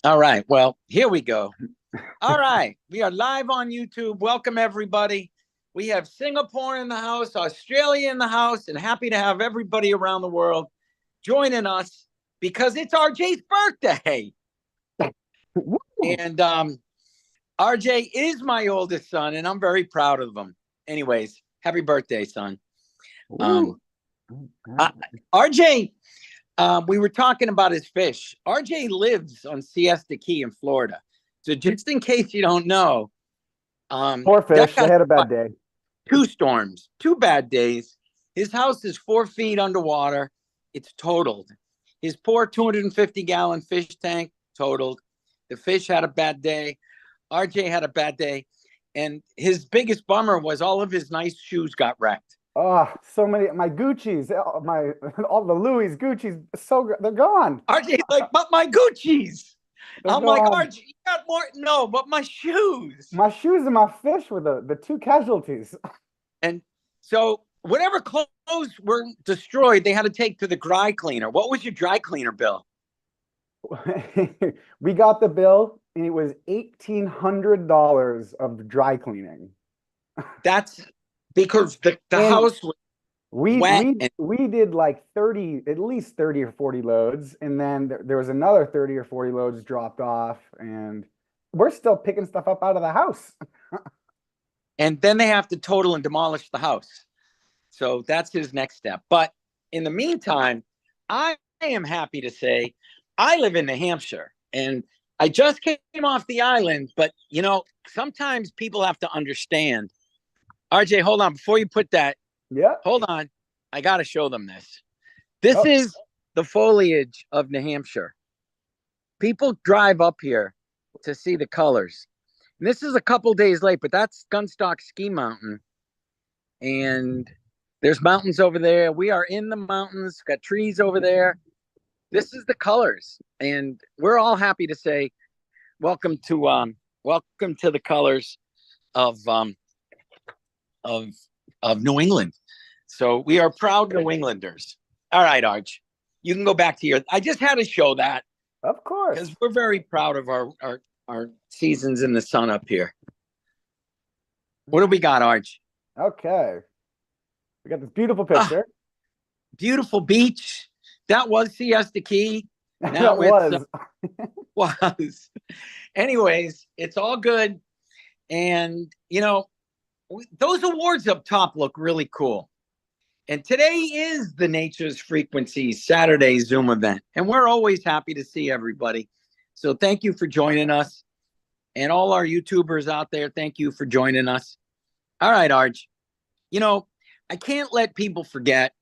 All right. Well, here we go. All right. We are live on YouTube. Welcome, everybody. We have Singapore in the house, Australia in the house, and happy to have everybody around the world joining us because it's RJ's birthday. Woo! And RJ is my oldest son, and I'm very proud of him. Anyways, happy birthday, son. Um, Woo! uh, RJ, we were talking about his fish. RJ lives on Siesta Key in Florida. So just in case you don't know, Poor that fish. They got had a bad day. two storms, 2 bad days. His house is 4 feet underwater. It's totaled. His poor 250-gallon fish tank totaled. The fish had a bad day. RJ had a bad day. And his biggest bummer was all of his nice shoes got wrecked. Oh, so many. My Gucci's, my all the Louis Gucci's, they're gone. RJ's like, but my Gucci's. They're I'm like, gone. RJ, you got more? No, but my shoes. My shoes and my fish were the two casualties. And so whatever clothes were destroyed, they had to take to the dry cleaner. What was your dry cleaner bill? We got the bill, and it was $1,800 of dry cleaning. That's because the And house was we wet. we And we did like 30, at least 30 or 40 loads, and then there was another 30 or 40 loads dropped off, and we're still picking stuff up out of the house. then they have to total and demolish the house. So that's his next step. But in the meantime, I am happy to say I live in New Hampshire and I just came off the island. But, sometimes people have to understand. RJ, hold on. Before you put that, Yeah. hold on. I got to show them this. This Oh, is the foliage of New Hampshire. People drive up here to see the colors. And this is a couple days late, but that's Gunstock Ski Mountain. And there's mountains over there. We are in the mountains, got trees over there. This is the colors. And we're all happy to say welcome to the colors of of of New England. So we are proud New Englanders. All right, Arch. You can go back to your I just had to show that of because course. we're very proud of our seasons in the sun up here. What do we got, Arch? Okay. We got this beautiful Ah, picture. beautiful beach. That was Siesta Key. That Now it's was. was. Anyways, it's all good. And, those awards up top look really cool. And today is the Nature's Frequencies Saturday Zoom event. And we're always happy to see everybody. So thank you for joining us. And all our YouTubers out there, thank you for joining us. All right, Arj. I can't let people forget,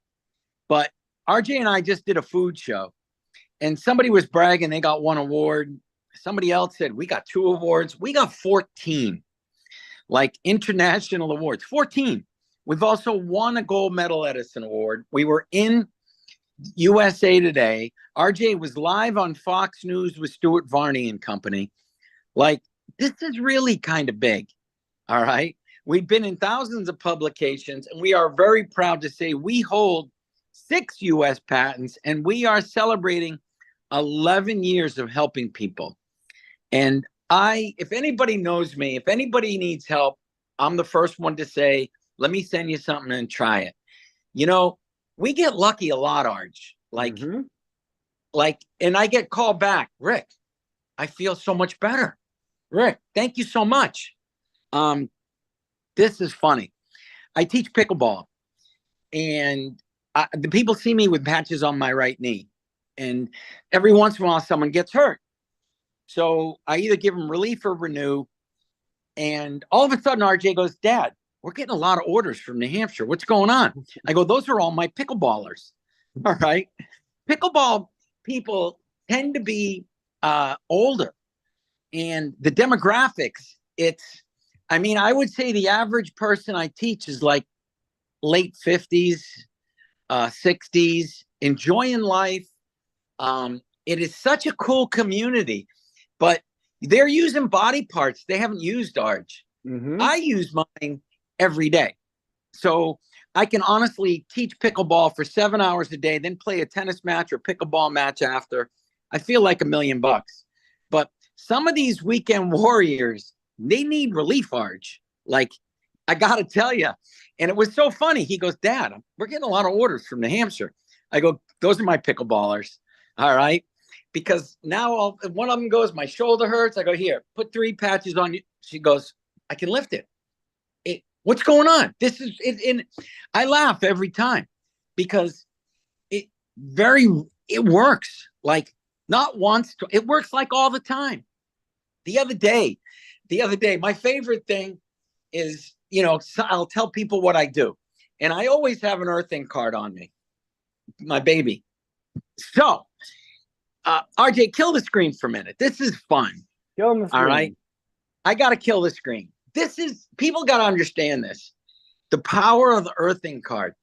but RJ and I just did a food show. And somebody was bragging they got one award. Somebody else said we got 2 awards. We got 14, like international awards. 14. We've also won a gold medal Edison Award. We were in USA Today. RJ was live on Fox News with Stuart Varney and company. Like, this is really kind of big. All right. We've been in thousands of publications, and we are very proud to say we hold 6 US patents, and we are celebrating 11 years of helping people. And if anybody knows me, if anybody needs help, I'm the first one to say, let me send you something and try it. We get lucky a lot, Arj. Mhm. And I get called back, Rick, I feel so much better. Rick, thank you so much. This is funny. I teach pickleball, and the people see me with patches on my right knee. And every once in a while, someone gets hurt. So I either give them relief or renew. And all of a sudden, RJ goes, Dad, we're getting a lot of orders from New Hampshire. What's going on? I go, those are all my pickleballers. All right. Pickleball people tend to be older. And the demographics, I would say the average person I teach is like late 50s, 60s, enjoying life. It is such a cool community, but they're using body parts they haven't used, Arch. Mhm. I use mine every day. So I can honestly teach pickleball for 7 hours a day, then play a tennis match or pickleball match after. I feel like $1 million. But some of these weekend warriors, they need relief, Arch. Like, I got to tell you. And it was so funny. He goes, Dad, we're getting a lot of orders from New Hampshire. I go, those are my pickleballers. All right. Because now one of them goes, my shoulder hurts. I go, here, put 3 patches on you. She goes, I can lift it. What's going on? This is it. And I laugh every time because it works. Like not once, it works like all the time. The other day, my favorite thing is, I'll tell people what I do. And I always have an earthing card on me, my baby. So, RJ, kill the screen for a minute. This is fun. Kill the screen. All right. I got to kill the screen. People got to understand this. The power of the earthing card.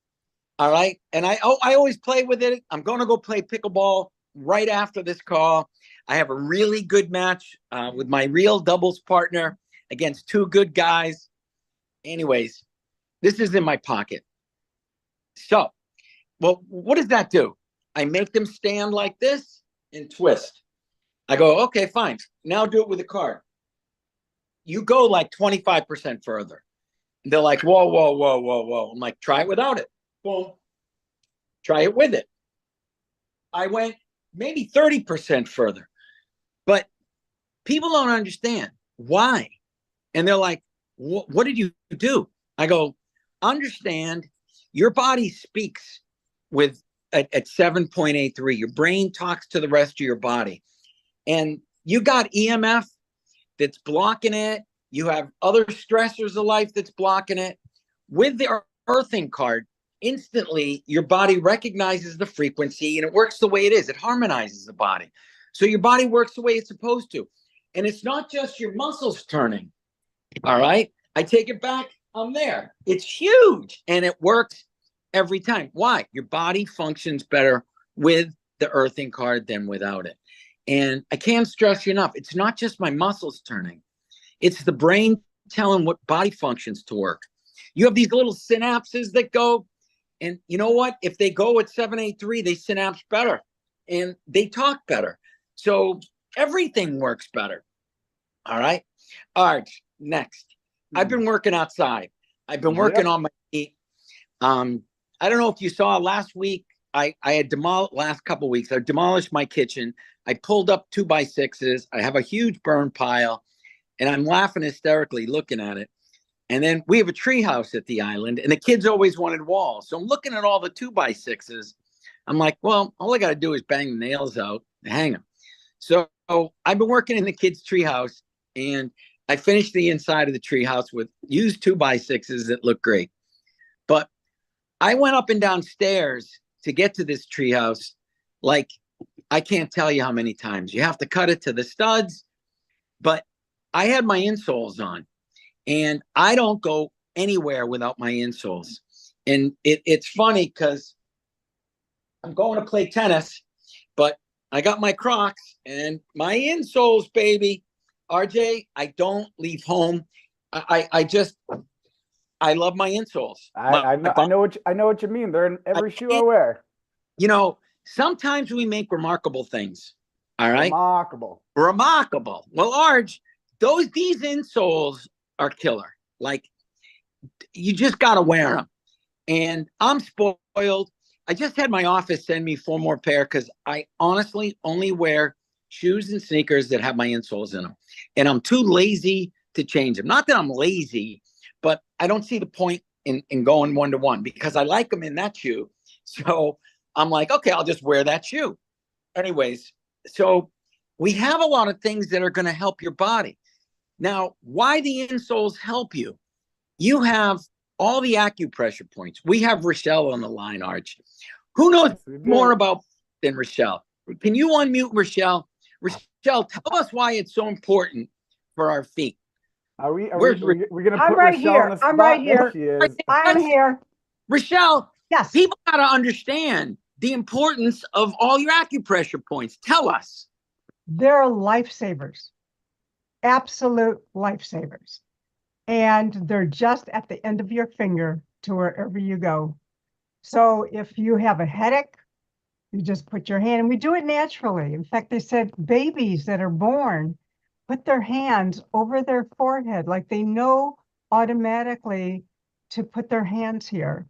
All right. And I always play with it. I'm going to go play pickleball right after this call. I have a really good match with my real doubles partner against 2 good guys. Anyways, this is in my pocket. So, well, what does that do? I make them stand like this and twist. I go, okay, fine. Now do it with a card. You go like 25% further. And they're like, whoa, whoa, whoa, whoa, whoa. I'm like, try it without it. Boom. Try it with it. I went maybe 30% further. But people don't understand why. And they're like, what did you do? I go, understand your body speaks at 7.83. Your brain talks to the rest of your body. And you got EMF that's blocking it. You have other stressors of life that's blocking it. With the earthing card, instantly your body recognizes the frequency and it works the way it is. It harmonizes the body. So your body works the way it's supposed to. And it's not just your muscles turning. All right. I take it back. I'm there. It's huge. And it works every time. Why? Your body functions better with the earthing card than without it. And I can't stress you enough. It's not just my muscles turning. It's the brain telling what body functions to work. You have these little synapses that go. And you know what? If they go at 783, they synapse better. And they talk better. So everything works better. All right. All right. Next. I've been working outside. I've been working on my feet. I don't know if you saw last week, I had last couple of weeks, I demolished my kitchen. I pulled up 2x6s. I have a huge burn pile and I'm laughing hysterically looking at it. And then we have a tree house at the island and the kids always wanted walls. So I'm looking at all the 2x6s. I'm like, well, all I got to do is bang the nails out and hang them. So I've been working in the kids' tree house and I finished the inside of the tree house with used 2x6s that look great. But I went up and down stairs to get to this tree house. Like, I can't tell you how many times. You have to cut it to the studs. But I had my insoles on. And I don't go anywhere without my insoles. And it's funny because I'm going to play tennis, but I got my Crocs and my insoles, baby. RJ, I don't leave home. I love my insoles. I know what you mean. They're in every shoe I wear. Sometimes we make remarkable things. All right. Remarkable. Well, Arj, these insoles are killer. Like, you just got to wear them. And I'm spoiled. I just had my office send me 4 more pair because I honestly only wear shoes and sneakers that have my insoles in them. And I'm too lazy to change them. Not that I'm lazy, but I don't see the point in going 1-to-1 because I like them in that shoe. So I'm like, okay, I'll just wear that shoe. Anyways, so we have a lot of things that are going to help your body. Now, why the insoles help you? You have all the acupressure points. We have Rochelle on the line, Arch. Who knows more about than Rochelle? Can you unmute Rochelle? Rochelle, tell us why it's so important for our feet. Are we going to put right Rochelle here. on the spot? I'm right here. She is. I'm here. Rochelle, Yes. people got to understand the importance of all your acupressure points. Tell us. They're lifesavers. Absolute lifesavers. And they're just at the end of your finger to wherever you go. So if you have a headache, You just put your hand, and we do it naturally. In fact, they said babies that are born put their hands over their forehead, like they know automatically to put their hands here.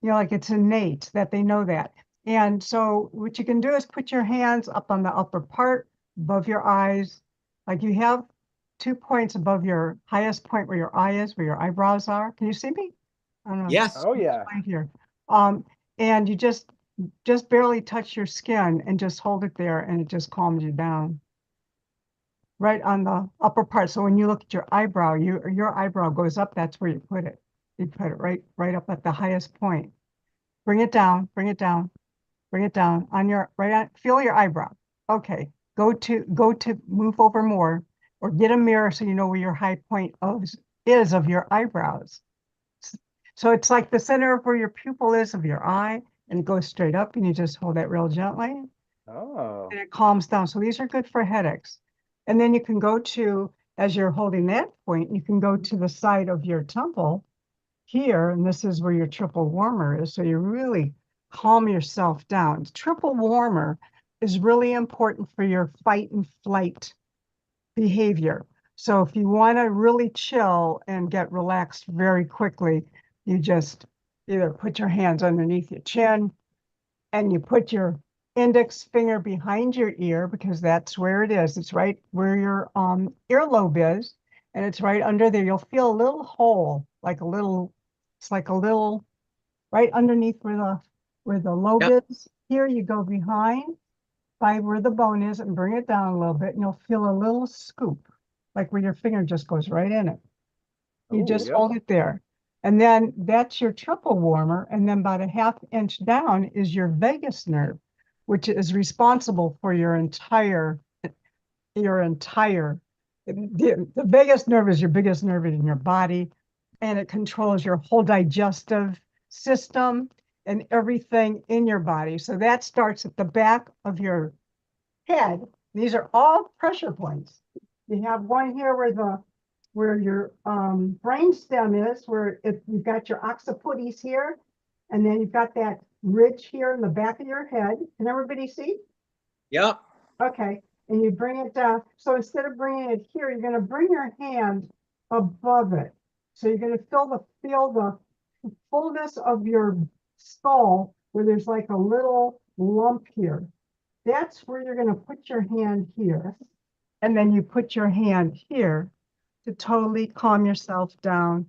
You know, like it's innate that they know that. And so what you can do is put your hands up on the upper part above your eyes. Like you have 2 points above your highest point where your eye is, where your eyebrows are. Can you see me? I don't know. Yes. Oh yeah. Right here. And you just barely touch your skin and just hold it there, and it just calms you down. Right on the upper part. So when you look at your eyebrow, your eyebrow goes up, that's where you put it. You put it right up at the highest point. Bring it down, bring it down, bring it down on your feel your eyebrow. Okay. Go to move over more, or get a mirror so you know where your high point is of your eyebrows. So it's like the center of where your pupil is of your eye, and it goes straight up, and you just hold that real gently, Oh. and it calms down. So these are good for headaches. And then you can go to, as you're holding that point, you can go to the side of your temple here, and this is where your triple warmer is. So you really calm yourself down. Triple warmer is really important for your fight and flight behavior. So if you want to really chill and get relaxed very quickly, you just either put your hands underneath your chin, and you put your index finger behind your ear, because that's where it is. It's right where your earlobe is, and it's right under there. You'll feel a little hole, like a little, it's like a little right underneath where the lobe Yep. is. Here you go behind by where the bone is and bring it down a little bit, and you'll feel a little scoop, like where your finger just goes right in it. You Oh, just yep. hold it there. And then that's your triple warmer. And then about a half inch down is your vagus nerve, which is responsible for your entire, the vagus nerve is your biggest nerve in your body, and it controls your whole digestive system and everything in your body. So that starts at the back of your head. These are all pressure points. You have one here where your brain stem is, where you've got your occipites here, and then you've got that ridge here in the back of your head. Can everybody see? Yep. Okay, and you bring it down. So instead of bringing it here, you're going to bring your hand above it. So you're going to feel the fullness of your skull, where there's like a little lump here. That's where you're going to put your hand here. And then you put your hand here to totally calm yourself down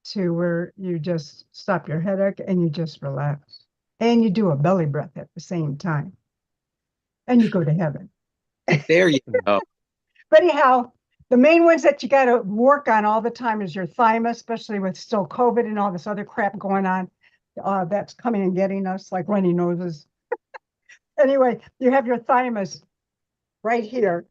to where you just stop your headache and you just relax. And you do a belly breath at the same time. And you go to heaven. There you go. But anyhow, the main ones that you got to work on all the time is your thymus, especially with still COVID and all this other crap going on. That's coming and getting us like runny noses. Anyway, you have your thymus right here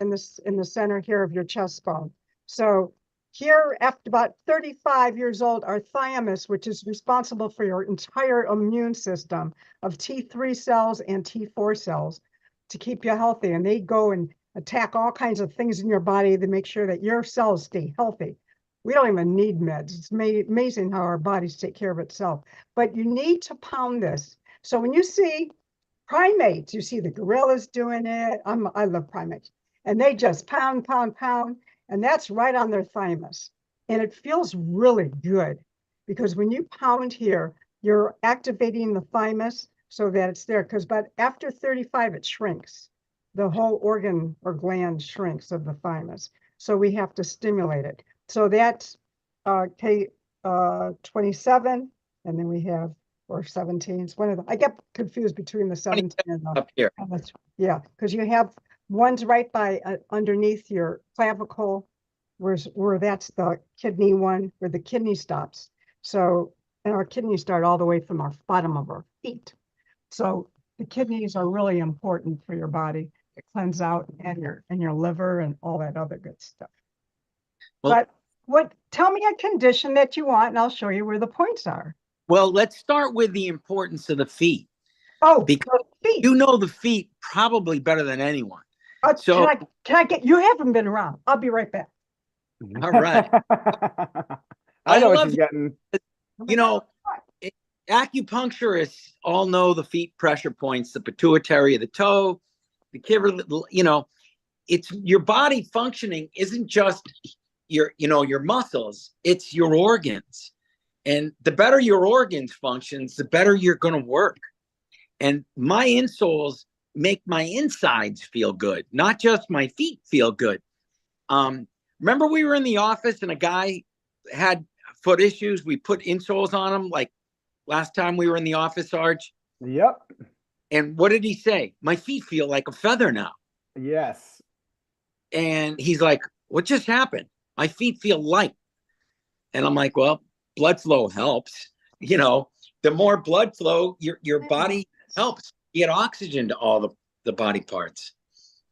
in the center here of your chest bone. So here, after about 35 years old, our thymus, which is responsible for your entire immune system of T3 cells and T4 cells to keep you healthy. And they go and attack all kinds of things in your body to make sure that your cells stay healthy. We don't even need meds. It's amazing how our bodies take care of itself. But you need to pound this. So when you see primates, you see the gorillas doing it. I love primates. And they just pound, pound, pound. And that's right on their thymus. And it feels really good, because when you pound here, you're activating the thymus so that it's there. But after 35, it shrinks. The whole organ or gland shrinks of the thymus. So we have to stimulate it. So that's K27. And then we have, or 17. It's one of them. I get confused between the 17 and the Up here. yeah, because you have one's right by underneath your clavicle, where that's the kidney one, where the kidney stops. So, and our kidneys start all the way from our bottom of our feet. So the kidneys are really important for your body to cleanse out, and your liver and all that other good stuff. Well, But tell me a condition that you want, and I'll show you where the points are. well, let's start with the importance of the feet. Oh, Because feet. you know the feet probably better than anyone. So can I get, you haven't been around. I'll be right back. all right. I know what love she's getting. You know, acupuncturists all know the feet pressure points, the pituitary of the toe, the kidney, you know, it's your body functioning isn't just your muscles, it's your organs. And the better your organs functions, the better you're going to work. And my insoles make my insides feel good, not just my feet feel good. Remember we were in the office and a guy had foot issues. We put insoles on him like last time we were in the office, Arch. Yep. And what did he say? My feet feel like a feather now. Yes. And he's like, what just happened? My feet feel light. And I'm like, well, blood flow helps. You know, the more blood flow, your body helps get oxygen to all the body parts.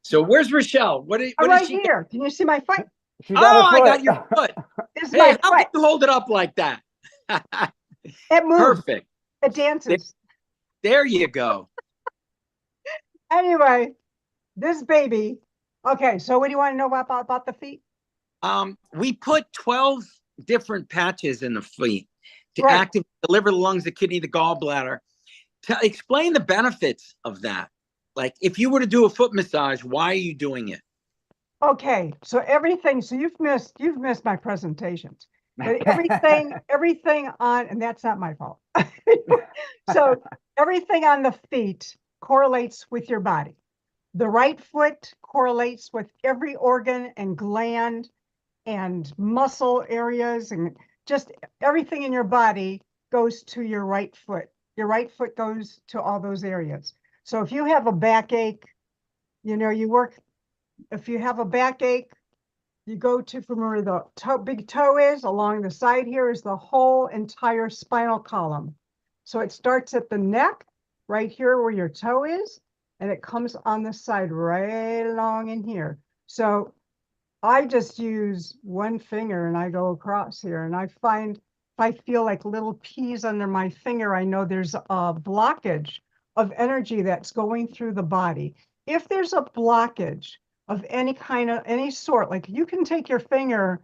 So where's Rochelle? What right is she? here. Can you see my foot? She got I got your foot. This is Hey, my how foot. can you hold it up like that? It moves. Perfect. It dances. There you go. Anyway, this baby. Okay, so what do you want to know about the feet? We put 12 different patches in the feet to Right. activate the liver, the lungs, the kidney, the gallbladder. To explain the benefits of that. Like if you were to do a foot massage, why are you doing it? Okay, so everything. So you've missed my presentations, but everything on, and that's not my fault. So everything on the feet correlates with your body. The right foot correlates with every organ and gland and muscle areas, and just everything in your body goes to your right foot. Your right foot goes to all those areas. So if you have a backache, if you have a backache, you go to from where the big toe is, along the side here is the whole entire spinal column. So it starts at the neck, right here where your toe is, and it comes on the side right along in here. So I just use one finger and I go across here, and I find if I feel like little peas under my finger, I know there's a blockage of energy that's going through the body. If there's a blockage of any sort, like you can take your finger,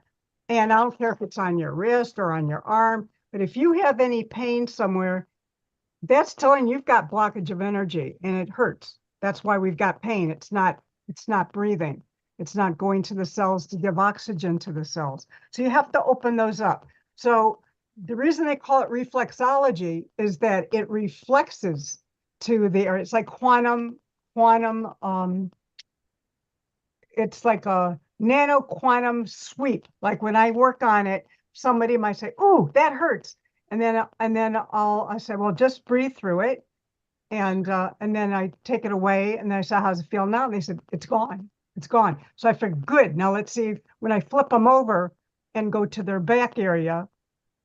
and I don't care if it's on your wrist or on your arm, but if you have any pain somewhere, that's telling you've got blockage of energy and it hurts. That's why we've got pain. It's not breathing. It's not going to the cells to give oxygen to the cells. So you have to open those up. So the reason they call it reflexology is that it reflexes to the area. It's like quantum, it's like a nano quantum sweep. Like when I work on it, somebody might say, "Oh, that hurts," and then I say, "Well, just breathe through it," and then I take it away, and then I say, "How's it feel now?" And they said, "It's gone. It's gone." So I figured, good. Now let's see when I flip them over and go to their back area,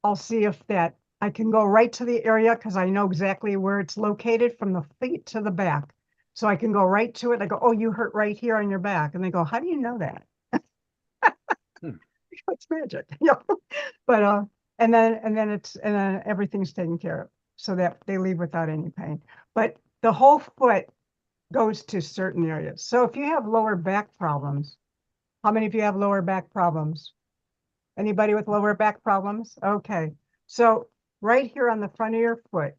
I'll see if that I can go right to the area because I know exactly where it's located from the feet to the back. So I can go right to it. I go, "Oh, you hurt right here on your back." And they go, "How do you know that?" It's magic. Yeah. But and then everything's taken care of so that they leave without any pain. But the whole foot goes to certain areas. So if you have lower back problems, how many of you have lower back problems? Anybody with lower back problems? Okay. So right here on the front of your foot,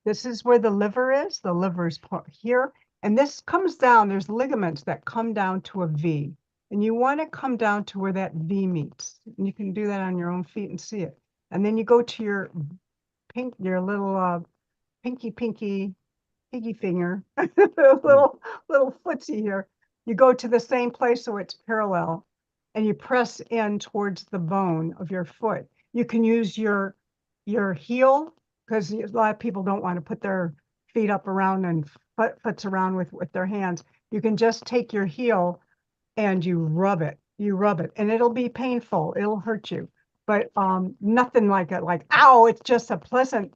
this is where the liver is. The liver is here. And this comes down. There's ligaments that come down to a V. And you want to come down to where that V meets. And you can do that on your own feet and see it. And then you go to your little pinky finger, little footsie here. You go to the same place so it's parallel, and you press in towards the bone of your foot. You can use your heel, because a lot of people don't want to put their feet up around and foots around with their hands. You can just take your heel and you rub it, and it'll be painful. It'll hurt you, but nothing like it, like, ow, it's just a pleasant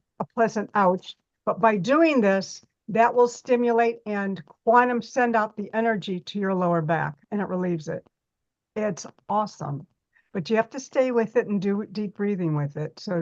ouch. But by doing this, that will stimulate and quantum send out the energy to your lower back, and it relieves it. It's awesome, but you have to stay with it and do deep breathing with it. So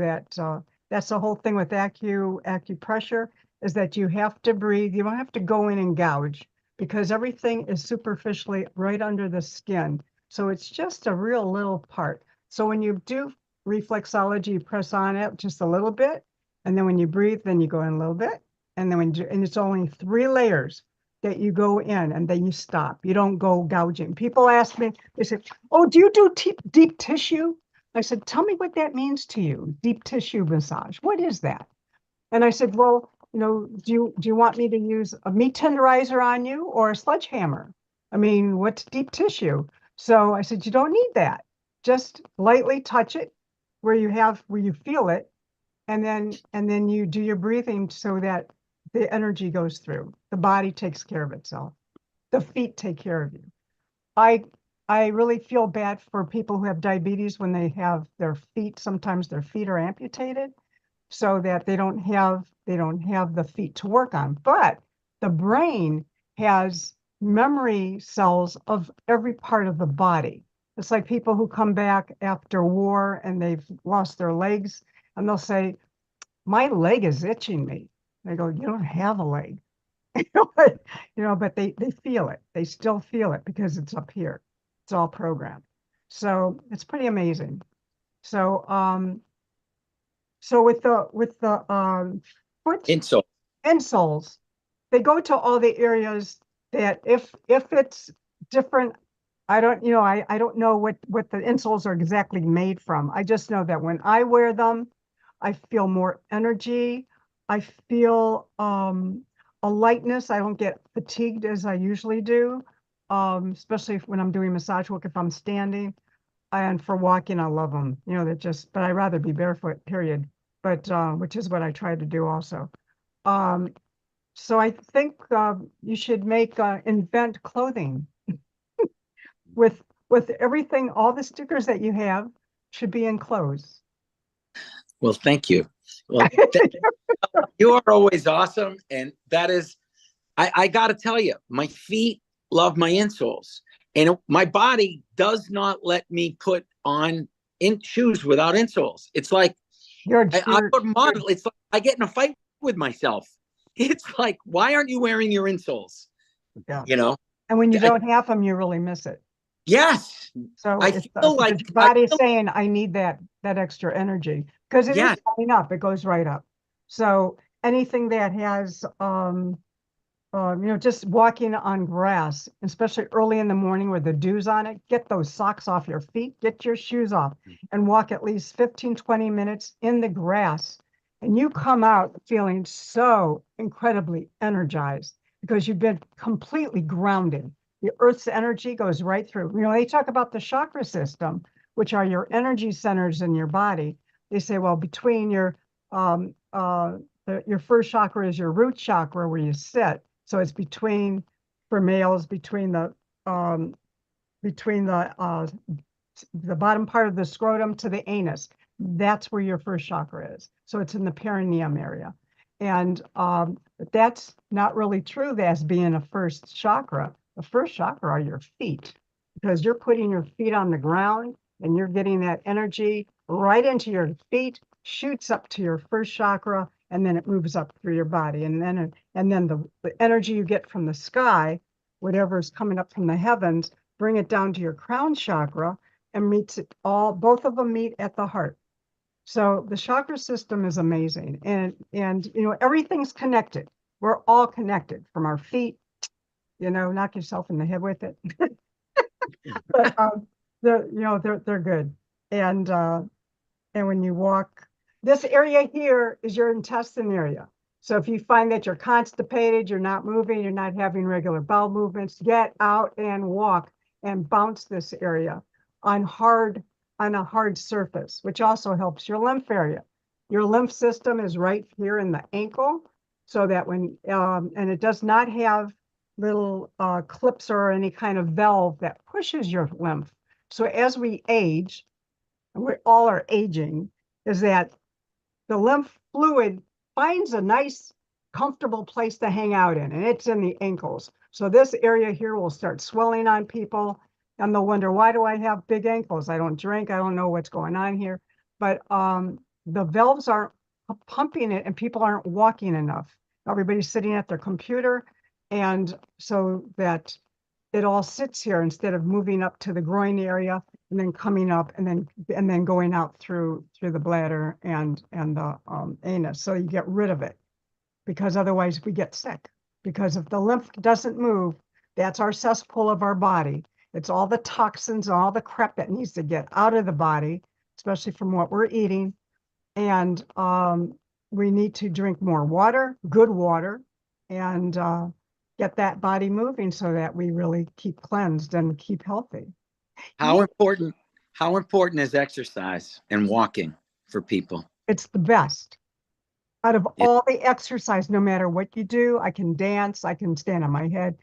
that's the whole thing with acupressure, is that you have to breathe. You don't have to go in and gouge, because everything is superficially right under the skin. So it's just a real little part. So when you do reflexology, you press on it just a little bit, And then when you breathe, then you go in a little bit. And then and it's only 3 layers that you go in and then you stop. You don't go gouging. People ask me, they said, oh, do you do deep tissue? I said, tell me what that means to you, deep tissue massage. What is that? And I said, well, do you want me to use a meat tenderizer on you or a sledgehammer? I mean, what's deep tissue? So I said, you don't need that. Just lightly touch it where you feel it, and then you do your breathing so that the energy goes through. The body takes care of itself. The feet take care of you. I really feel bad for people who have diabetes when they have their feet, sometimes their feet are amputated so that they don't have the feet to work on. But the brain has memory cells of every part of the body. It's like people who come back after war and they've lost their legs and they'll say, my leg is itching me. They go, you don't have a leg. But they feel it. They still feel it because it's up here. It's all programmed. So it's pretty amazing. So with the foot insoles, they go to all the areas that if it's different, I don't know what the insoles are exactly made from. I just know that when I wear them, I feel more energy. I feel a lightness. I don't get fatigued as I usually do, especially when I'm doing massage work, if I'm standing. And for walking, I love them. But I'd rather be barefoot, period. But which is what I try to do also. So I think you should invent clothing with everything. All the stickers that you have should be in clothes. Well, thank you. Well, you are always awesome. And that is, I got to tell you, my feet love my insoles. And my body does not let me put on shoes without insoles. It's like, I put model. It's like I get in a fight with myself. It's like, why aren't you wearing your insoles? Yeah. And when you don't have them, you really miss it. Yes. So I feel like your body is saying, I need that extra energy because it is going up. It goes right up. So anything that has, just walking on grass, especially early in the morning with the dew's on it, get those socks off your feet, get your shoes off and walk at least 15, 20 minutes in the grass. And you come out feeling so incredibly energized because you've been completely grounded. The earth's energy goes right through. They talk about the chakra system, which are your energy centers in your body. They say, well, between your first chakra is your root chakra where you sit. So it's for males, between the bottom part of the scrotum to the anus. That's where your first chakra is. So it's in the perineum area. And that's not really true as being a first chakra. The first chakra are your feet because you're putting your feet on the ground and you're getting that energy right into your feet, shoots up to your first chakra, and then it moves up through your body. And then the energy you get from the sky, whatever's coming up from the heavens, bring it down to your crown chakra and meets it all. Both of them meet at the heart. So the chakra system is amazing. And everything's connected. We're all connected from our feet, knock yourself in the head with it. But they're good. And when you walk, this area here is your intestine area. So if you find that you're constipated, you're not moving, you're not having regular bowel movements, get out and walk and bounce this area on a hard surface, which also helps your lymph area. Your lymph system is right here in the ankle, so that and it does not have little clips or any kind of valve that pushes your lymph. So as we age, and we all are aging, is that the lymph fluid finds a nice, comfortable place to hang out in, and it's in the ankles. So this area here will start swelling on people, and they'll wonder, why do I have big ankles? I don't drink. I don't know what's going on here. But the valves aren't pumping it, and people aren't walking enough. Everybody's sitting at their computer, and so that it all sits here instead of moving up to the groin area and then coming up and then going out through the bladder and the anus. So you get rid of it, because otherwise we get sick. Because if the lymph doesn't move, that's our cesspool of our body. It's all the toxins and all the crap that needs to get out of the body, especially from what we're eating. And we need to drink more water, good water, and get that body moving so that we really keep cleansed and keep healthy. How important is exercise and walking for people? It's the best. Out of all the exercise, no matter what you do, I can dance, I can stand on my head.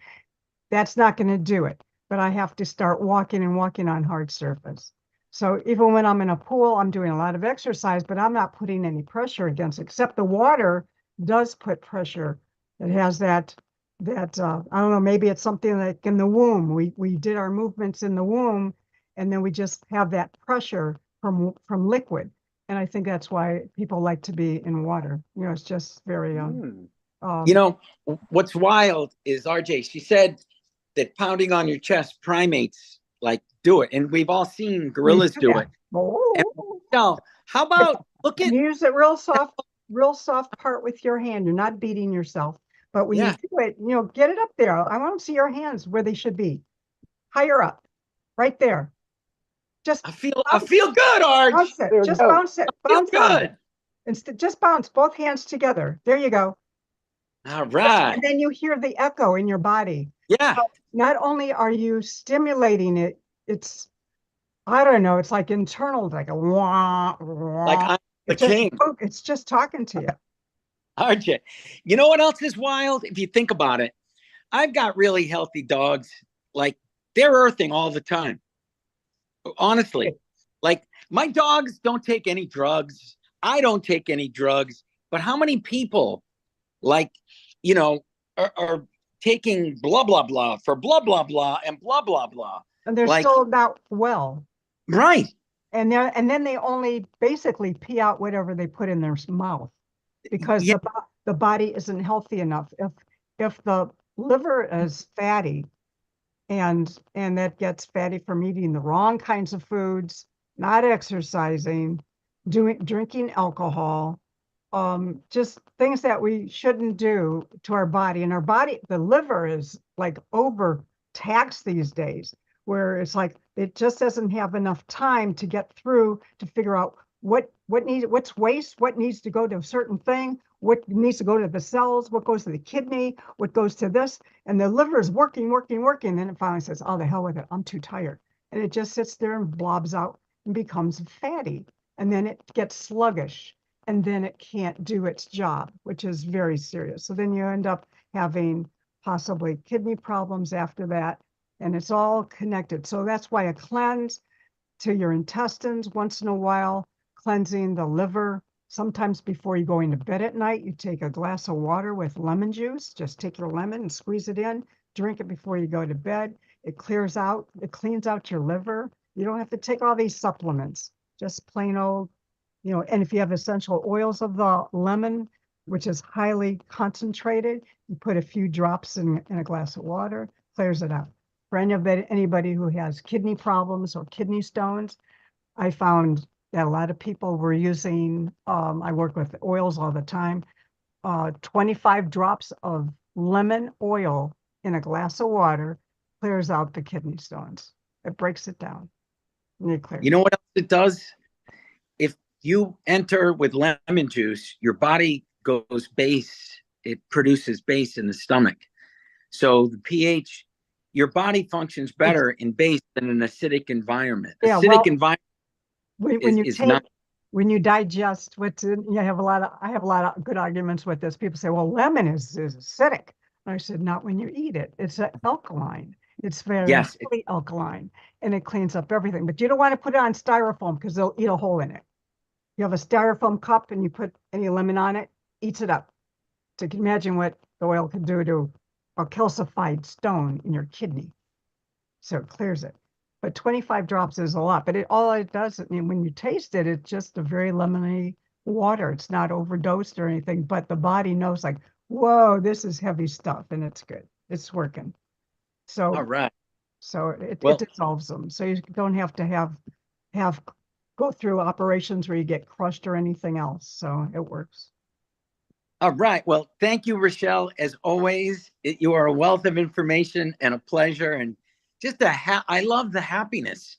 That's not going to do it. But I have to start walking on hard surface. So even when I'm in a pool, I'm doing a lot of exercise, but I'm not putting any pressure against it, except the water does put pressure. It has that I don't know, maybe it's something like in the womb. We did our movements in the womb, and then we just have that pressure from liquid. And I think that's why people like to be in water. You know, it's just very you know, what's wild is RJ, she said that pounding on your chest, primates like do it, and we've all seen gorillas do it. And, now, how about look at use it real soft part with your hand. You're not beating yourself, but when you do it, you know, get it up there. I want to see your hands where they should be, higher up, right there. Just I feel good, Arj. Bounce it. Just bounce it. Bounce good. Instead, just bounce both hands together. There you go. All right. And then you hear the echo in your body. Yeah. So not only are you stimulating it, it's, I don't know, it's like internal, like a wah, wah. Like I'm the king. It's just talking to you. RJ, you know what else is wild? If you think about it, I've got really healthy dogs. Like they're earthing all the time. Honestly, like my dogs don't take any drugs. I don't take any drugs. But how many people, like, you know, are taking blah, blah, blah for blah, blah, blah and blah, blah, blah. And they're still not well. Right. And then they only basically pee out whatever they put in their mouth, because the body isn't healthy enough. If the liver is fatty, and that gets fatty from eating the wrong kinds of foods, not exercising, drinking alcohol, just things that we shouldn't do to our body. And our body, the liver is like overtaxed these days, where it's like it just doesn't have enough time to get through to figure out what's waste, what needs to go to a certain thing, what needs to go to the cells, what goes to the kidney, what goes to this. And the liver is working. And then it finally says, oh, the hell with it, I'm too tired. And it just sits there and blobs out and becomes fatty. And then it gets sluggish. And then it can't do its job, which is very serious. So then you end up having possibly kidney problems after that. And it's all connected. So that's why a cleanse to your intestines once in a while, cleansing the liver. Sometimes before you go into bed at night, you take a glass of water with lemon juice. Just take your lemon and squeeze it in. Drink it before you go to bed. It cleans out your liver. You don't have to take all these supplements. Just plain old, you know, and if you have essential oils of the lemon, which is highly concentrated, you put a few drops in a glass of water, clears it out. For anybody who has kidney problems or kidney stones, I found that a lot of people were using, I work with oils all the time, 25 drops of lemon oil in a glass of water clears out the kidney stones. It breaks it down. You know what else it does? If you enter with lemon juice, your body goes base. It produces base in the stomach. So the pH, your body functions better in base than an acidic environment. Yeah, acidic environment when you digest what's in, I have a lot of good arguments with this. People say, well, lemon is acidic. And I said, not when you eat it. It's alkaline. It's very alkaline, and it cleans up everything. But you don't want to put it on styrofoam because they'll eat a hole in it. You have a styrofoam cup and you put any lemon on it, eats it up. So you can imagine what the oil could do to a calcified stone in your kidney. So it clears it. But 25 drops is a lot. But all it does, I mean, when you taste it, it's just a very lemony water. It's not overdosed or anything, but the body knows like, whoa, this is heavy stuff, and it's good. It's working. So all right. So it Well, dissolves them. So you don't have to have go through operations where you get crushed or anything else. So it works. all right. Well, thank you, Rochelle. As always, you are a wealth of information and a pleasure. And just I love the happiness.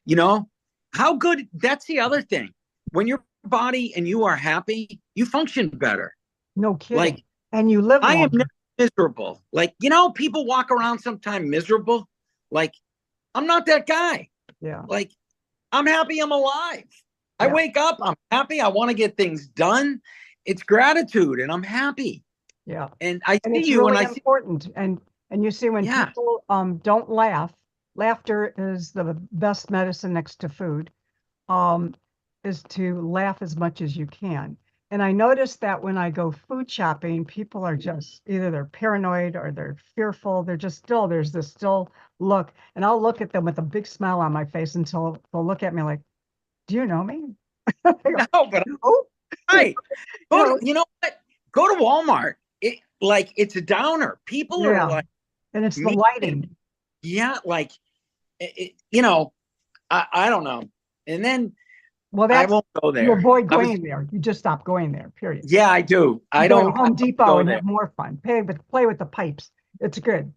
You know, how good, that's the other thing. When your body and you are happy, you function better. No kidding. Like, And you live I am longer. never miserable. Like, you know, people walk around sometimes miserable. Like, I'm not that guy. Yeah. Like, I'm happy I'm alive. I Yeah. wake up, I'm happy. I want to get things done. It's gratitude, and I'm happy. Yeah. And I And see it's you, really and I see, important. And you see when yeah, people don't laugh, laughter is the best medicine next to food, is to laugh as much as you can. And I noticed that when I go food shopping, people are just either they're paranoid or they're fearful. They're just still, there's this still look. And I'll look at them with a big smile on my face until they'll look at me like, do you know me? I go, no, but "No." right. You know, You know what? Go to Walmart. It's a downer. People are yeah. like And it's the me. lighting. Yeah, like you know, I don't know. And then Well, I that's, won't go you there. avoid going there. You just stop going there, period. Yeah, I do. You I go to don't Home Depot go and there. have more fun. Play with the pipes. It's good.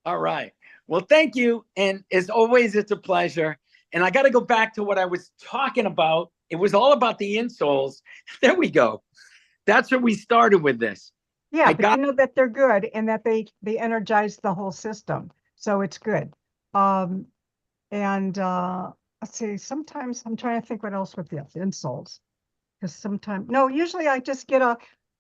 All right. Well, thank you. And as always, it's a pleasure. And I got to go back to what I was talking about. It was all about the insoles. There we go. That's where we started with this. Yeah, I but got you know that they're good and that they energize the whole system. So it's good. Um, and let's see, sometimes I'm trying to think what else with the insoles. Because sometimes no, usually I just get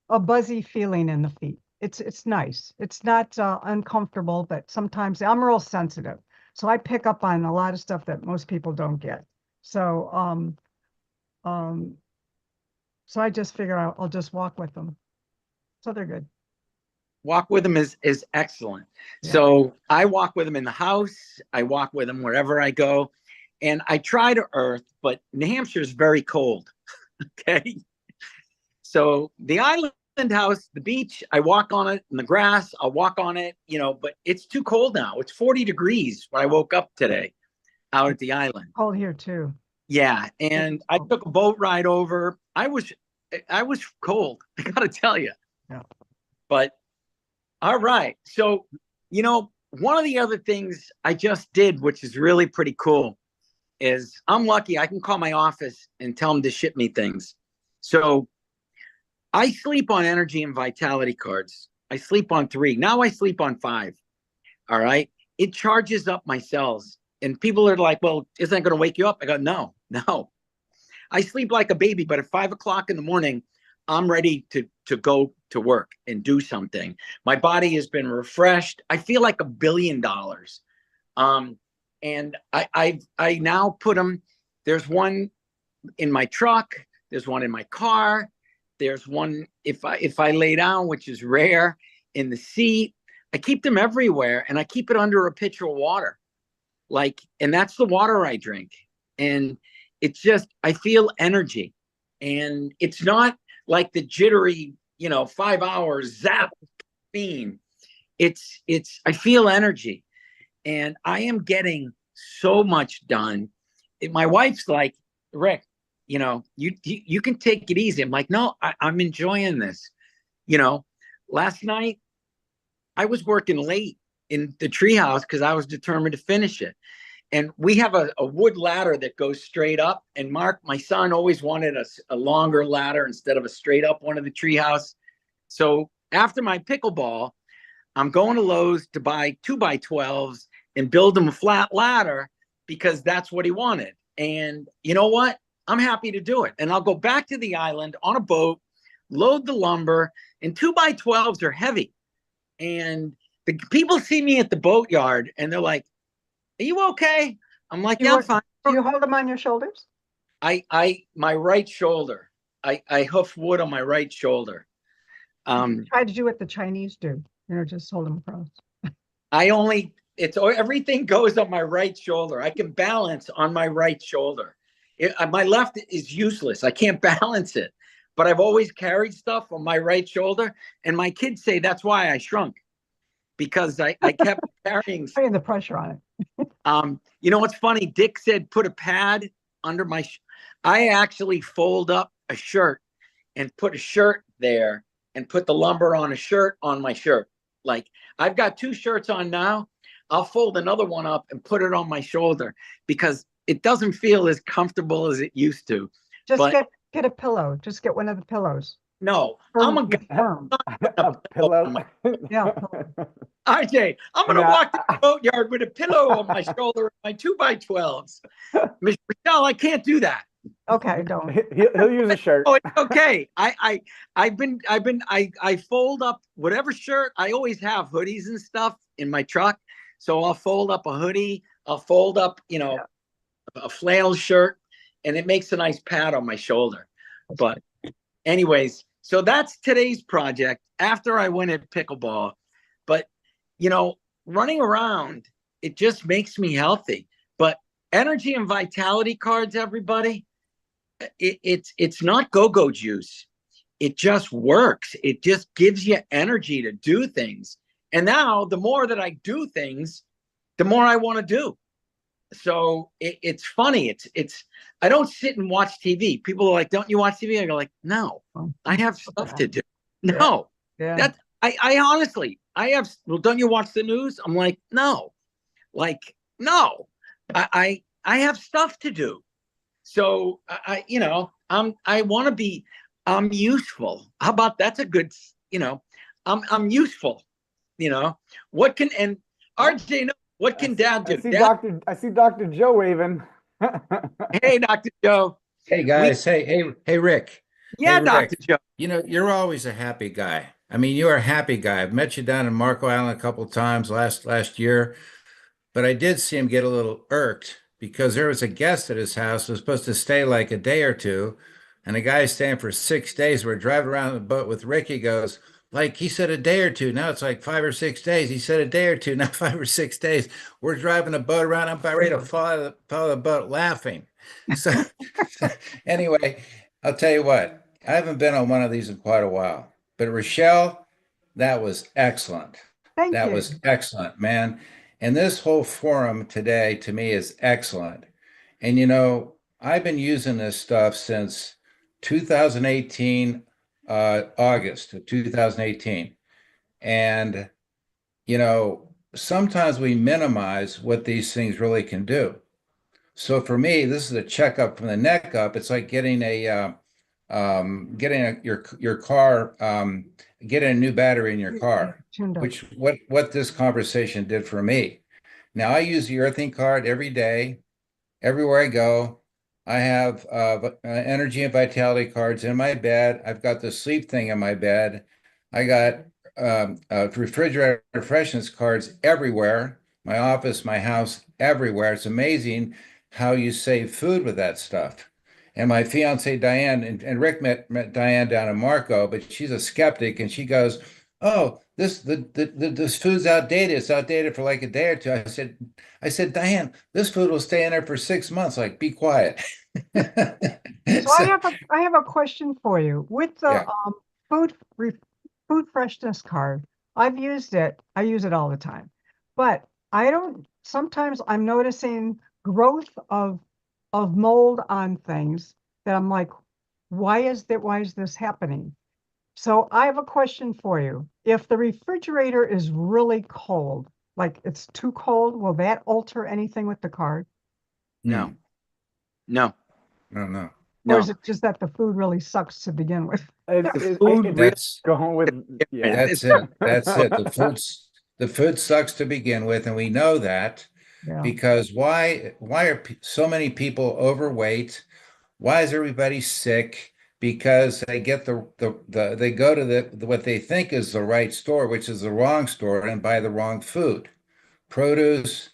a buzzy feeling in the feet. It's nice. It's not uncomfortable, but sometimes I'm real sensitive. So I pick up on a lot of stuff that most people don't get. So um so I just figure I'll just walk with them. So they're good. walk with them is excellent. Yeah. So I walk with them in the house. I walk with them wherever I go. And I try to earth, but New Hampshire is very cold. Okay. So the island house, the beach, I walk on it in the grass. I'll walk on it, you know, but it's too cold now. It's 40 degrees when I woke up today out at the island. Cold here too. Yeah. And I took a boat ride over. I was cold, I gotta tell you. Yeah. But all right. So, you know, one of the other things I just did, which is really pretty cool, is I'm lucky I can call my office and tell them to ship me things. So I sleep on energy and vitality cards. I sleep on 3. Now I sleep on 5. All right. It charges up my cells. And people are like, well, isn't that going to wake you up? I go, no. I sleep like a baby, but at 5 o'clock in the morning, I'm ready to go to work and do something. My body has been refreshed. I feel like $1 billion. And I now put them. There's one in my truck. There's one in my car. There's one if I lay down, which is rare, in the seat. I keep them everywhere, and I keep it under a pitcher of water. And that's the water I drink. And it's just, I feel energy. And it's not like the jittery, 5 hours zap beam. I feel energy. And I am getting so much done. My wife's like, Rick, you can take it easy. I'm like, no, I'm enjoying this. Last night I was working late in the treehouse because I was determined to finish it. And we have a wood ladder that goes straight up. And Mark, my son, always wanted a longer ladder instead of a straight up one of the treehouse. So after my pickleball, I'm going to Lowe's to buy 2x12s and build him a flat ladder because that's what he wanted. And you know what? I'm happy to do it. And I'll go back to the island on a boat, load the lumber, and 2x12s are heavy. And the people see me at the boatyard and they're like, are you okay? I'm like, yeah, I'm fine. Do you hold them on your shoulders? My right shoulder. I hoof wood on my right shoulder. Try to do what the Chinese do. Just hold them across. Everything goes on my right shoulder. I can balance on my right shoulder. My left is useless. I can't balance it. But I've always carried stuff on my right shoulder. And my kids say that's why I shrunk. because I kept carrying. Putting the pressure on it. You know what's funny? Dick said put a pad under my. I actually fold up a shirt and put a shirt there and put the lumber on a shirt on my shirt. Like I've got 2 shirts on now. I'll fold another one up and put it on my shoulder because it doesn't feel as comfortable as it used to. Just But get a pillow. Just get one of the pillows. no, I'm a guy. Firm. A pillow. Yeah. RJ, I'm gonna walk the boatyard with a pillow on my shoulder, my 2x12s. Michelle, I can't do that. Okay, don't. He'll use a shirt. Oh, it's okay. I fold up whatever shirt. I always have hoodies and stuff in my truck, so I'll fold up a hoodie. I'll fold up, a flannel shirt, and it makes a nice pad on my shoulder. But anyways, so that's today's project after I win at pickleball. But, running around, it just makes me healthy. But energy and vitality cards, everybody, it's not go-go juice. It just works. It just gives you energy to do things. And now the more that I do things, the more I want to do. So it's funny. I don't sit and watch TV. People are like, don't you watch TV? I go like, no, I have stuff to do. No, Yeah. I honestly, well, don't you watch the news? I'm like, no, no, I have stuff to do. So I want to be, I'm useful. How about that's a good, I'm useful, what can, and RJ, what can Dad do? I see Dr. Joe waving. Hey, Dr. Joe. Hey guys, hey Rick. Yeah, Hey, Dr. Rick. Joe. You're always a happy guy. I mean, you're a happy guy. I've met you down in Marco Island a couple of times last year, but I did see him get a little irked because there was a guest at his house who was supposed to stay like a day or two, and the guy's staying for 6 days. We're driving around the boat with Rick. He goes, like he said a day or two. Now it's like 5 or 6 days. He said a day or two. Now 5 or 6 days. We're driving the boat around. I'm about ready to fall out of the boat laughing. So anyway, I'll tell you what. I haven't been on one of these in quite a while. But Rochelle, that was excellent. Thank That you. was excellent, man. And this whole forum today to me is excellent. And I've been using this stuff since 2018, August of 2018. And, sometimes we minimize what these things really can do. So for me, this is a checkup from the neck up. It's like getting your car, getting a new battery in your car, which what this conversation did for me. Now I use the earthing card every day, everywhere I go. I have energy and vitality cards in my bed. I've got the sleep thing in my bed. I got refrigerator freshness cards everywhere, my office, my house, everywhere. It's amazing how you save food with that stuff. And my fiance Diane and Rick met Diane down in Marco, but she's a skeptic, and she goes, "Oh, this food's outdated. It's outdated for like a day or two." I said, Diane, this food will stay in there for 6 months. Like, be quiet. So I have a question for you. With the food freshness card, I've used it. I use it all the time, but sometimes I'm noticing growth of mold on things that I'm like, why is this happening? So I have a question for you. If the refrigerator is really cold, like it's too cold, will that alter anything with the card? No. Or is it just that the food really sucks to begin with? That's going with, yeah. That's it. That's it. The food sucks to begin with, and we know that. Yeah. Because why are so many people overweight? Why is everybody sick? Because they get they go to what they think is the right store, which is the wrong store, and buy the wrong food, produce,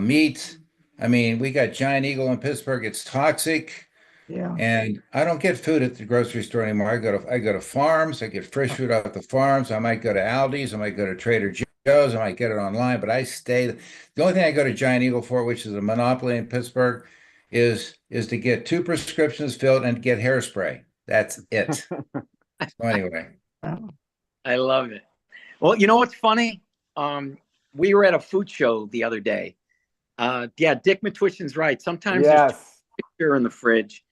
meat. I mean, we got Giant Eagle in Pittsburgh. It's toxic. Yeah. And I don't get food at the grocery store anymore. I go to farms. I get fresh food off the farms. I might go to Aldi's. I might go to Trader Joe's. I might get it online. But the only thing I go to Giant Eagle for, which is a monopoly in Pittsburgh, is to get 2 prescriptions filled and get hairspray. That's it. So anyway. I love it. Well, you know what's funny? we were at a food show the other day. Yeah, Dick Matwishin's right. Sometimes there's picture in the fridge,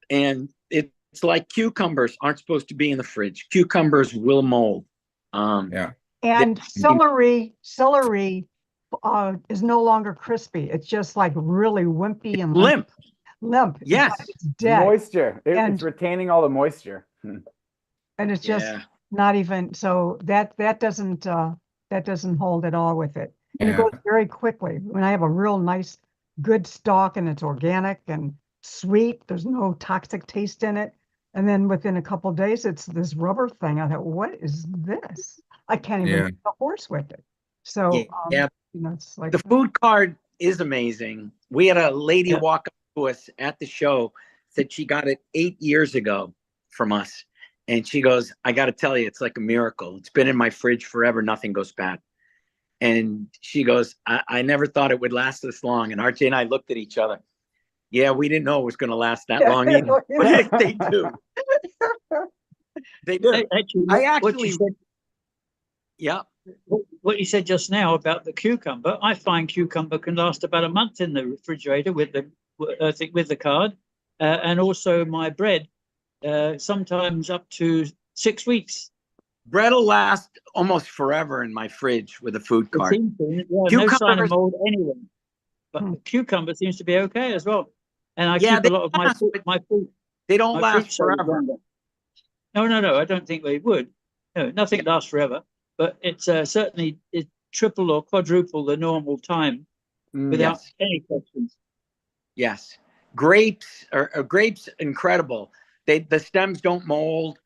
and it's like cucumbers aren't supposed to be in the fridge. Cucumbers will mold. Yeah. And celery is no longer crispy. It's just like really wimpy and limp. Yes, it's dead. Moisture. It's retaining all the moisture. And it's just not even so that doesn't hold at all with it. And it goes very quickly. When I have a real nice, good stock and it's organic and sweet, there's no toxic taste in it. And then within a couple of days, it's this rubber thing. I thought, what is this? I can't even get a horse with it. So it's like the food card is amazing. We had a lady walk up to us at the show, said she got it 8 years ago from us. And she goes, I got to tell you, it's like a miracle. It's been in my fridge forever. Nothing goes bad. And she goes, I never thought it would last this long. And RJ and I looked at each other. Yeah, we didn't know it was going to last that long either. But they do. They do. Actually, I actually, what you said just now about the cucumber, I find cucumber can last about a month in the refrigerator with the card, and also my bread, sometimes up to 6 weeks. Bread will last almost forever in my fridge with a food card. No sign of mold anyway, but the cucumber seems to be okay as well. And I keep a lot of my food. They don't last forever. No, I don't think they would. No, nothing lasts forever. But it's certainly triple or quadruple the normal time without any questions. Yes, grapes are incredible. The stems don't mold.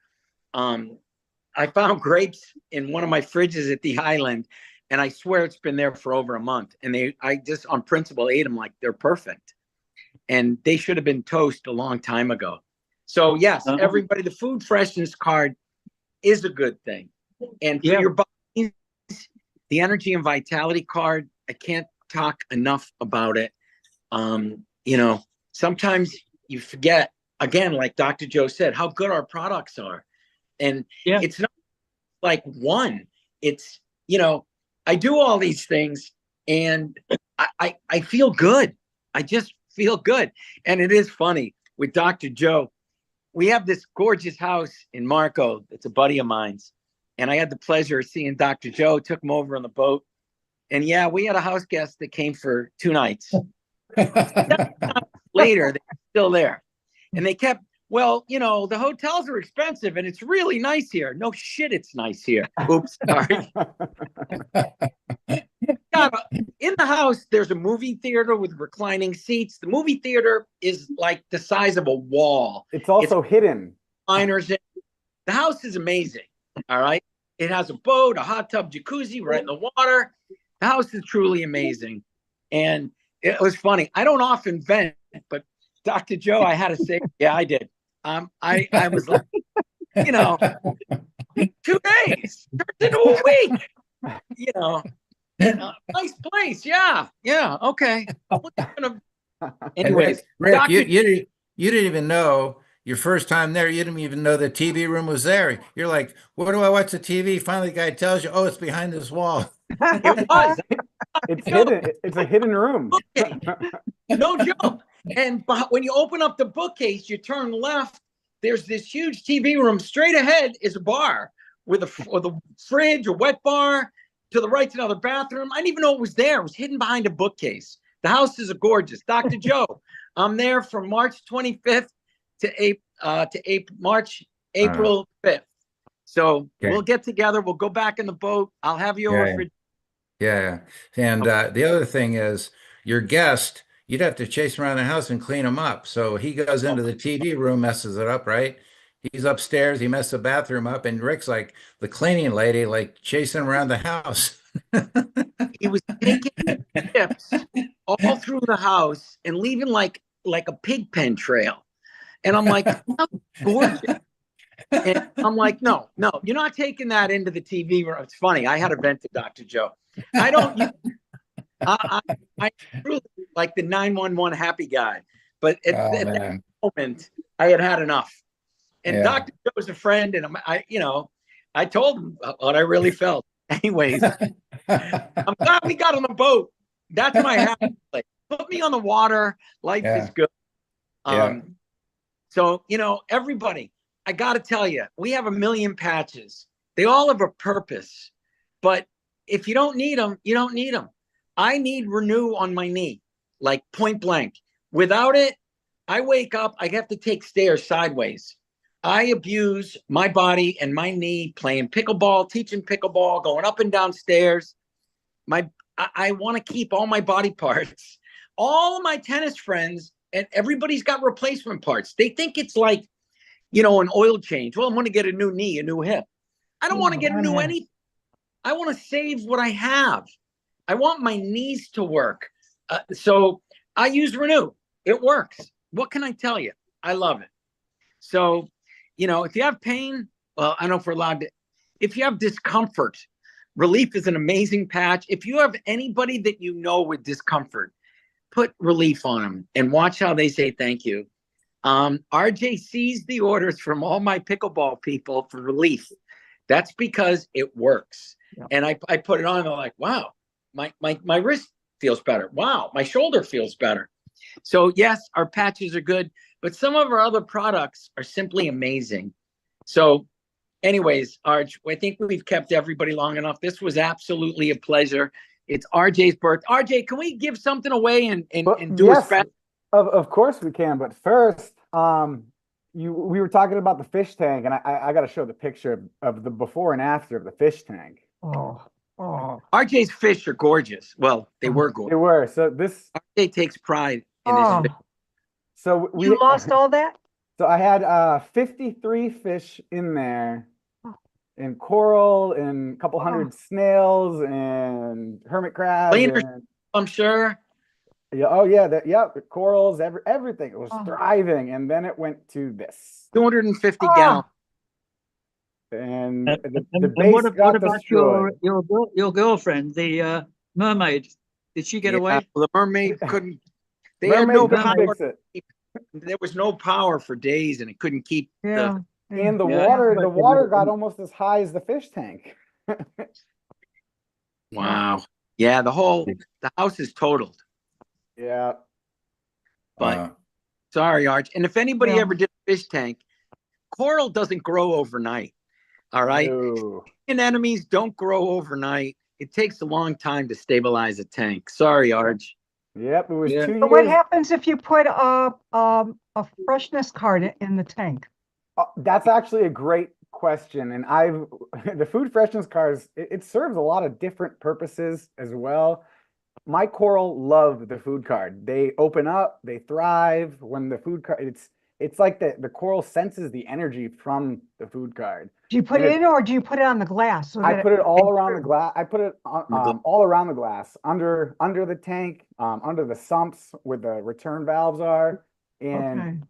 I found grapes in one of my fridges at the Highland, and I swear it's been there for over a month. And I just on principle ate them like they're perfect, and they should have been toast a long time ago. So yes, everybody, the food freshness card is a good thing. And for your body, the energy and vitality card, I can't talk enough about it. Sometimes you forget, again, like Dr. Joe said, how good our products are. And it's not like one. It's, I do all these things and I feel good. I just feel good. And it is funny with Dr. Joe. We have this gorgeous house in Marco. It's a buddy of mine's. And I had the pleasure of seeing Dr. Joe, took him over on the boat. And we had a house guest that came for 2 nights. Later, they're still there. And they kept, the hotels are expensive and it's really nice here. No shit, it's nice here. Oops, sorry. In the house, there's a movie theater with reclining seats. The movie theater is like the size of a wall. It's also hidden. The house is amazing. All right. It has a boat, a hot tub, jacuzzi right in the water. The house is truly amazing. And it was funny. I don't often vent, but Dr. Joe, I had to say, I did. I was like, 2 days turned into a week. Nice place. Yeah. Okay. Anyways, Rick, you didn't even know. Your first time there, you didn't even know the TV room was there. You're like, where do I watch the TV? Finally, the guy tells you, oh, it's behind this wall. It was. It's hidden. It's a hidden room. No joke. And when you open up the bookcase, you turn left. There's this huge TV room. Straight ahead is a bar with a fridge, a wet bar. To the right's another bathroom. I didn't even know it was there. It was hidden behind a bookcase. The house is gorgeous. Dr. Joe, I'm there from March 25th. to April 5th. So we'll get together. We'll go back in the boat. I'll have you over for. Yeah. And the other thing is your guest, you'd have to chase him around the house and clean him up. So he goes into the TV room, messes it up, right? He's upstairs. He messed the bathroom up. And Rick's like the cleaning lady, like chasing him around the house. He was taking tips all through the house and leaving like a pig pen trail. And I'm like, how gorgeous. And I'm like, no, you're not taking that into the TV room. It's funny. I had a vent to Dr. Joe. I really like the 911 happy guy. But at that moment, I had enough. And Dr. Joe was a friend. And I told him what I really felt. Anyways, I'm glad we got on the boat. That's my happy place. Put me on the water. Life is good. So, everybody, I got to tell you, we have a million patches. They all have a purpose. But if you don't need them, you don't need them. I need Renew on my knee, like point blank. Without it, I wake up, I have to take stairs sideways. I abuse my body and my knee playing pickleball, teaching pickleball, going up and down stairs. I want to keep all my body parts. All of my tennis friends, and everybody's got replacement parts. They think it's like, an oil change. Well, I'm going to get a new knee, a new hip. I don't want to get a new anything. I want to save what I have. I want my knees to work. So I use Renew. It works. What can I tell you? I love it. So, if you have pain, well, I don't know if we're allowed to, if you have discomfort, Relief is an amazing patch. If you have anybody that you know with discomfort, put Relief on them and watch how they say thank you. RJ sees the orders from all my pickleball people for Relief. That's because it works. Yeah. And I put it on and they're like, wow, my wrist feels better. Wow, my shoulder feels better. So yes, our patches are good, but some of our other products are simply amazing. So anyways, Arj, I think we've kept everybody long enough. This was absolutely a pleasure. It's RJ's birthday. RJ, can we give something away and do a special? Of course we can, but first, we were talking about the fish tank, and I got to show the picture of the before and after of the fish tank. Oh. RJ's fish are gorgeous. Well, they were gorgeous. They were. So this RJ takes pride in his fish. So you lost all that? So I had 53 fish in there, and coral, and a couple hundred snails, and hermit crabs. I'm sure. Yeah. Oh yeah. The corals, everything. It was thriving, and then it went to this 250 gallons. And what about your girlfriend, the mermaid? Did she get away? The mermaid couldn't. They had no power. There was no power for days, and it couldn't keep. And the water got almost as high as the fish tank. Wow. Yeah, the house is totaled. Yeah. But sorry, Arch. And if anybody ever did a fish tank, coral doesn't grow overnight. All right. No. Anemones don't grow overnight. It takes a long time to stabilize a tank. Sorry, Arch. Yep, it was 2 years. But what happens if you put a freshness card in the tank? That's actually a great question. And the food freshness cards, it serves a lot of different purposes as well. My coral love the food card. They open up, they thrive when the food card, it's like the coral senses the energy from the food card. Do you put it in, or do you put it on the glass? I put it all around the glass. I put it all around the glass, under the tank, under the sumps where the return valves are. And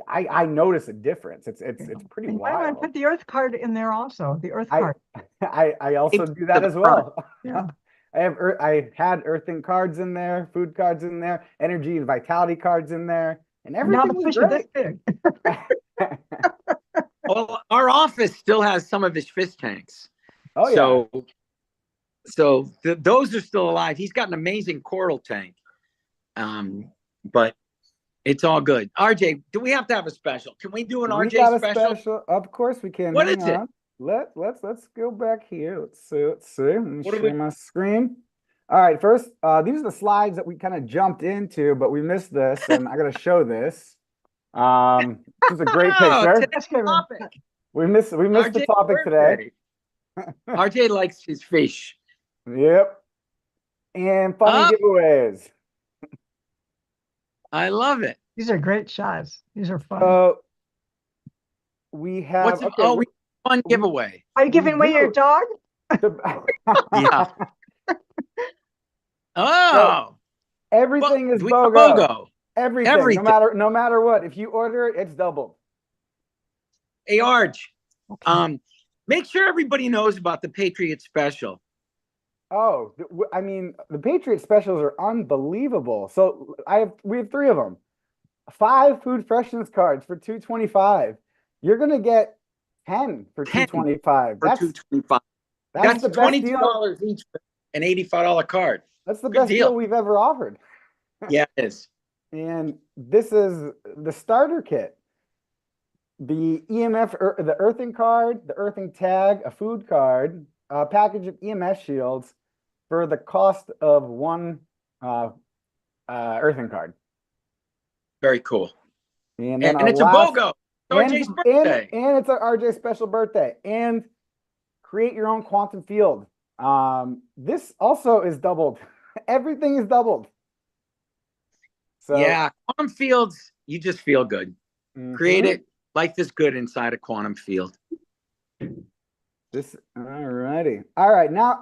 I notice a differse. It's pretty wild. Why don't I put the earth card in there also? The earth card. I also do that as well. Yeah. I had earthing cards in there, food cards in there, energy and vitality cards in there, and everything. Now the fish are this big. Well, our office still has some of his fish tanks. Oh yeah. So those are still alive. He's got an amazing coral tank. But it's all good. RJ, do we have to have a special? Can we do an RJ special? Of course we can. What is it? Let's go back here. Let's see. Let me share my screen. All right, first, these are the slides that we kind of jumped into, but we missed this, and I got to show this. This is a great picture. We missed the topic today. RJ likes his fish. Yep. And funny giveaways. I love it. These are great shots. These are fun. We have fun giveaway. Are you giving away your dog? Yeah. Oh. So everything is BOGO. Everything. No matter what. If you order it, it's doubled. Hey, Arj. Okay. Make sure everybody knows about the Patriot Special. Oh, I mean, the Patriot Specials are unbelievable. So we have 3 of them. 5 food freshness cards for $225. You're gonna get 10 for $225. $225. That's the best deal. $22 each for an $85 card. That's the Good best deal. deal we've ever offered. Yeah, it is. And this is the starter kit. The EMF, the earthing card, the earthing tag, a food card, a package of EMF shields for the cost of one earthing card. Very cool. And then And it's a BOGO. RJ's birthday. And it's our RJ special birthday. And create your own quantum field. This also is doubled. Everything is doubled. So yeah, quantum fields, you just feel good. Create it. Life is good inside a quantum field. All righty. All right. Now